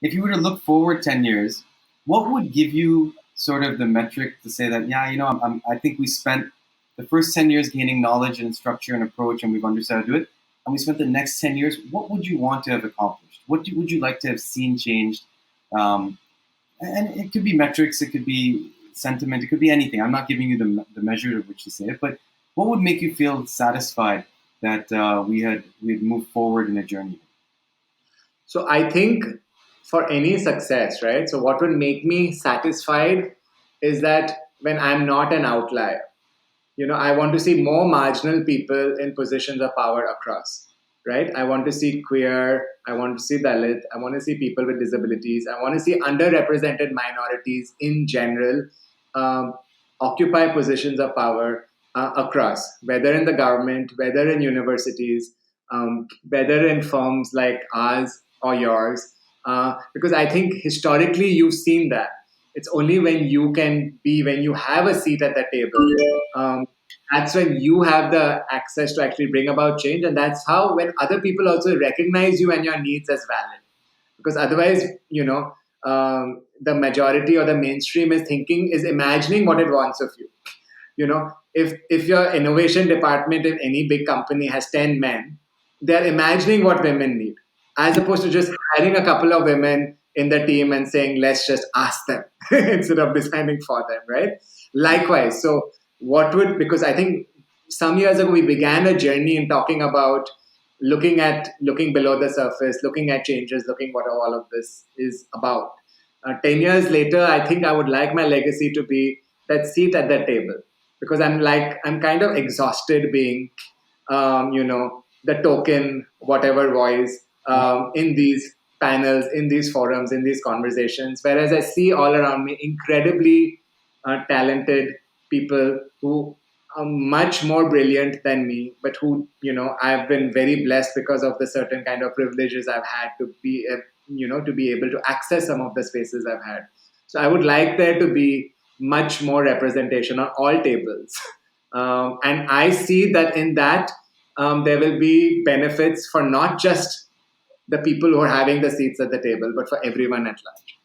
If you were to look forward 10 years, what would give you sort of the metric to say that, yeah, I think we spent the first 10 years gaining knowledge and structure and approach, and we've understood how to do it. And we spent the next 10 years, what would you want to have accomplished? Would you like to have seen changed? Um, and it could be metrics, it could be sentiment, it could be anything. I'm not giving you the measure of which to say it, but what would make you feel satisfied that we had moved forward in a journey? So I think for any success, right? So what will make me satisfied is that when I'm not an outlier, I want to see more marginal people in positions of power across, right? I want to see queer, I want to see Dalit, I want to see people with disabilities, I want to see underrepresented minorities in general um, occupy positions of power across, whether in the government, whether in universities, whether in firms like ours or yours. Because I think historically you've seen that. It's only when you have a seat at the table, um, that's when you have the access to actually bring about change. And that's how, when other people also recognize you and your needs as valid. Because otherwise, the majority or the mainstream is imagining what it wants of you. If your innovation department in any big company has 10 men, they're imagining what women need, as opposed to just hiring a couple of women in the team and saying, let's just ask them instead of designing for them, right? Likewise, so because I think some years ago we began a journey in talking about looking below the surface, looking at changes, looking what all of this is about. 10 years later, I think I would like my legacy to be that seat at that table, because I'm kind of exhausted being, the token, whatever voice in these panels, in these forums, in these conversations. Whereas I see all around me incredibly talented people who are much more brilliant than me, but who, I've been very blessed because of the certain kind of privileges I've had to be, to be able to access some of the spaces I've had. So I would like there to be much more representation on all tables. And I see that in that there will be benefits for not just the people who are having the seats at the table, but for everyone at large.